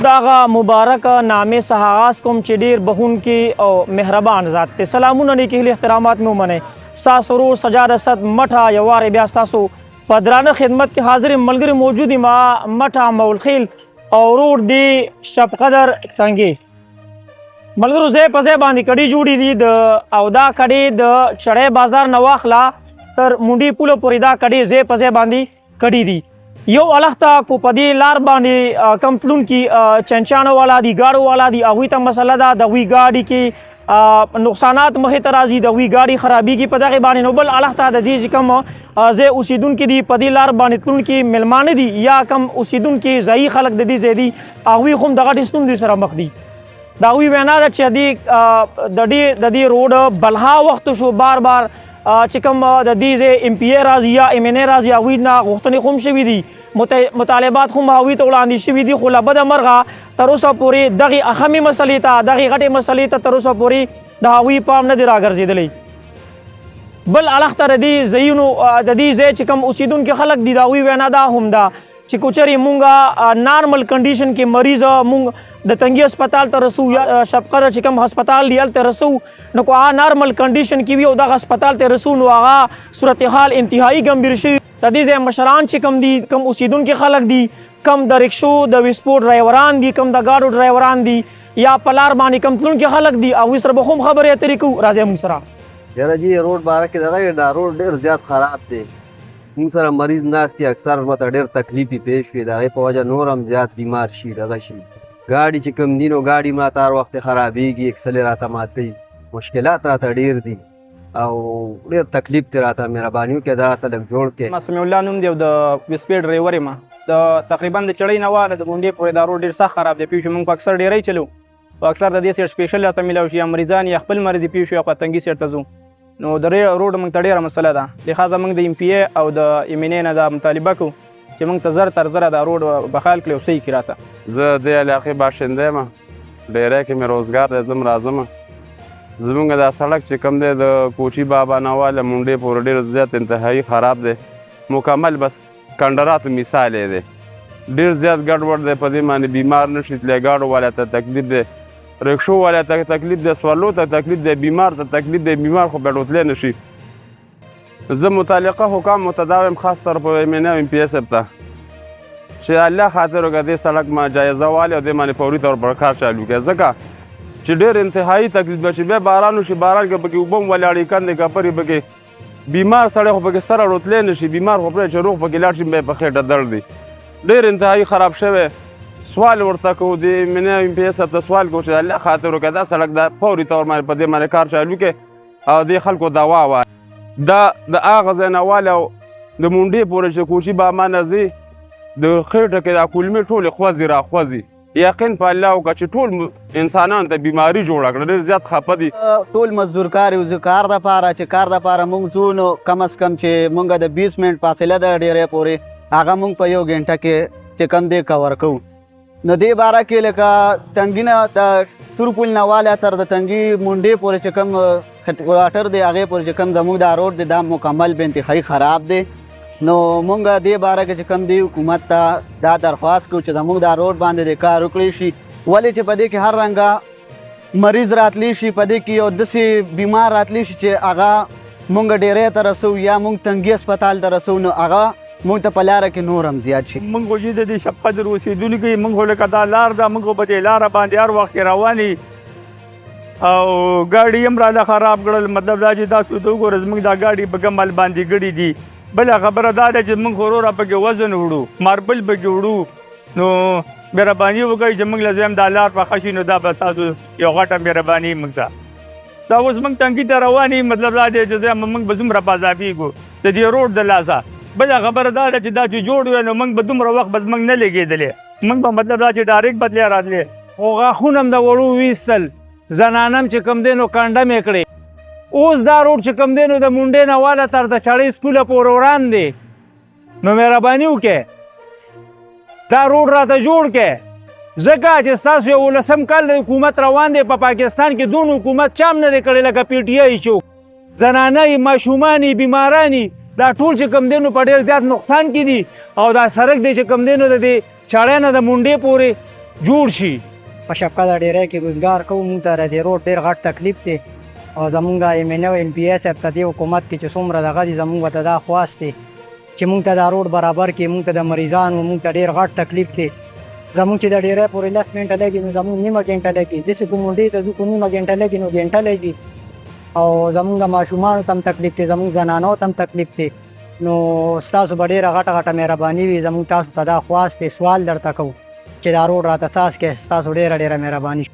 داغه مبارک نامې څخه آغاز کوم چې ډېر بخونکي او مهربان ذات دی. سلامونه نیکې هیلې احترامات مې ومنئ. ستاسو ورور سجاد اسد مټه یو وارې بیا ستاسو په درانه خدمت کې حاضر یم. ملګري موجود یم مټه مولخیل او ورور دی شبقدر ټنګې. ملګرو ځای په ځای باندې کډې جوړې دي او دا کډې د چړی بازار نه واخله تر منډي پوله پورې دا کډې ځای په ځای باندې کډې دي. یو الخته کو په دې لار باندې کم تلونکي چنچانو والا دي ګاډو والا دي هغوی ته مسله ده د هغوی ګاډي کې نقصانات مخې ته راځي د هغوی ګاډي خرابېږي په دغې باندې. نو بل الخته د دې چې کوم ځای اوسېدونکي دي په دې لار باندې تلونکي میلمانه دي یا کم اوسېدونکي ځایي خلک د دې ځای دي هغوی خو هم د غټې ستونزې سره مخ دي. د هغوی وینا ده چې د دې روډ بلها وخت شو بار بار چې کوم د دې ځای ایم پی اے راځي یا ایم این اے راځي هغوی نه غوښتنې خو هم شوي دي مطالبات خو هغوی ته وړاندې شوي دي خو له بده مرغه تر اوسه پورې دغې اهمې مسلې ته دغې غټې مسلې ته تر اوسه پورې د هغوی پام نه دی راګرځېدلی. بل الخته د دې ځایونو د دې ځای چې کوم اوسېدونکي خلک دي د هغوی وینا دا هم ده چې کوچرې مونږ نارمل کنډیشن کې مریض مونږ د تنګي هسپتال ته رسو یا شبقدر چې کوم هسپتال دی هلته رسو نو که هغه نارمل کنډیشن کې وي او دغه هسپتال ته رسو نو هغه صورتحال انتهایي ګمبیر شوي. د دې ځای مشران چې کوم دي کوم اوسېدونکي خلک دي کم د رکشو د وسپور ډرایوران دي کم د ګاډو ډرایوران دي یا په لار باندې کم تلونکي خلک دي هغوی سره به خو هم خبرې اترې کوو. راځئ موږ سره. یاره جي روډ باره کې دغه دا روډ ډېر زیات خراب دی. موږ سره مریض ناست دي اکثر ماته ډېر تکلیفې پیش وي د هغې په وجه نور هم زیات بیمار شي دغه شي. ګاډي چې کوم دي نو ګاډي ماته هر وخت خرابېږي اکسلې راته ماتوي مشکلات راته ډېر دي او ډېر تکلیف دی راته مهرباني وکړئ دا راته لږ جوړ کړئ. ما سمیع الله نوم دی او د وسپېډ ډرایور یم. د تقریبا د چړۍ نه واله د غونډې پورې دا روډ ډېر سخت خراب دی. پوه شو موږ په اکثر ډېری چلو په اکثر د دې سیټ سپېشل راته میلاو شي یا مریضان یا خپل مریض پوه شو یا تنګي سیټ ته ځو نو د روډ موږ ته ډېره مسله ده. لحاظه موږ د ایم پی اے او د ایم این اے نه دا مطالبه کوو چې موږ ته زر تر زره دا روډ بحال کړي او صحیح کړي راته. زه دې علاقې باشنده یم ډیری کې مې روزګار دی ځم راځم. زمونږ دا سړک چې کوم دی د کوچي بابا نه واله منډې پورې ډېر زیات انتهایي خراب دی مکمل بس کنډراتو مثال یې دی ډېر زیات ګډوډ دی په دې باندې بیمار نه شي تللی ګاډو والا ته تکلیف دی رکشو والا ته تکلیف دی سوارلو ته تکلیف دی بیمار ته تکلیف دی بیمار خو بیا ډوتلی نه شي. زه متعلقه حکام متداوم خاص طور په ایم این اے او ایم پی اے صاحب ته چې الله خاطر وکړه دې سړک ما جایزه والي او دې باندې فوري طور پر کار چالو کړي ځکه چې ډېر انتهایي تکلیف به چې بیا باران وشي باران کې پکې اوبه هم ولاړې کندې کپرې پکې بیمار سړی خو پکې سره روتلی نه شي بیمار خو پرې چې روغ پکې لاړ شي بیا په خېټه درد دی ډېر انتهایي خراب شوی. سوال ورته کوو د ایم این اے او ایم پی اے صاحب ته سوال کوو چې الله خاطر وکړه دا سړک دا فوري طور باندې په دې باندې کار چالو کړي او دې خلکو دوا وایي دا د هغه ځای نه واله او د منډې پورې چې کوچي بابا نه ځي د خېټه کې دا کولمې ټولې خوځي راخوځي یقین په الله وکړه چې ټول انسانانو ته بیماري جوړه کړه ډېر زیات خفه دي. ټول مزدور کار یو زه کار دپاره چې کار دپاره موږ ځو نو کم از کم چې موږ د 20 منټ فاصله ده ډېرې پورې هغه موږ په یو غنټه کې چې کم دی کور کوو. نو دې باره کې لکه تنګي نه د سور پل نه واله تر د تنګي منډې پورې چې کوم واټر دی هغې پورې چې کوم زموږ دا روډ دی دا مکمل به انتهایي خراب دی. نو مونږ دې باره کې چې کوم دی حکومت ته دا درخواست کوو چې زموږ دا روډ باندې د کار وکړی شي ولې چې په دې کې هر رنګه مریض راتلی شي په دې کې یو داسې بیمار راتلی شي چې هغه مونږ ډېری ته رسو یا مونږ تنګي هسپتال ته رسو نو هغه مونږ ته په لاره کې نور هم زیات شي. مونږ خو چې د دې شبقدر اوسېدونکي مونږ خو لکه دا لار ده مونږ خو په دې لاره باندې هر وخت کې روانې او ګاډي هم راله خراب کړل مطلب دا چې تاسو ته وګوره زموږ دا ګاډي په کمال باندې ګړي دي. بله خبره دا ده چې موږ وروره پکې وزن وړو ماربل پکې وړو نو مهرباني وکړئ چې موږ له زم دا لار پخه شي نو دا به تاسو یو غټه مهرباني موږ سره دا اوس موږ تنګي ته روان یو مطلب دا دی چې موږ به څومره په عذابېږو د دې روډ د لاسه. بله خبره دا ده چې دا چې جوړ وی نو موږ به دومره وخت به زموږ نه لګېدلې موږ به مطلب دا چې ډایرکټ بدلې راتلې خو غاښونه هم د وړو ویستل زنانه هم چې کوم دی نو کنډم یې کړې. اوس دا روډ چې کوم دی نو د منډې نه واله تر د چړۍ سکوله پورې وړاندې نو مهرباني وکړې دا روډ راته جوړ کړې ځکه چې ستاسو 11 کال د حکومت روان دی په پاکستان کې دون حکومت چا هم نه دی کړی لکه پی ټي آی چوک زنانه یې ماشومان یې بیماران یې دا ټول چې کوم دی نو په ډېر زیات نقصان کې دي او دا سړک دی چې کوم دی نو د دې چړۍ نه د منډې پورې جوړ شي. په شپکه د ډیری کې ګزګار کوو، موږ ته د روډ ډېر غټ تکلیف دی او زمونږ ایم این او این پی ایس صاحب ته دې حکومت کې چې څومره دغه دي زمونږ ته دا خواست دی چې موږ ته دا روډ برابر کړي. موږ ته د مریضانو موږ ته ډېر غټ تکلیف دی. زمونږ چې د ډیری پورې 10 منټه لګي نو زمونږ نیمه ګنټه لګي، داسې ګومونډۍ ته ځو نیمه ګنټه لګي نو ګنټه لګي. او زمونږ ماشومانو ته هم تکلیف دی، زمونږ زنانو ته هم تکلیف دی. نو ستاسو به ډېره غټه غټه مهرباني وي، زمونږ تاسو ته دا خواست دی، سوال درته کوو چې دا روډ راته ساس کې ستاسو ډېره ډېره مهرباني.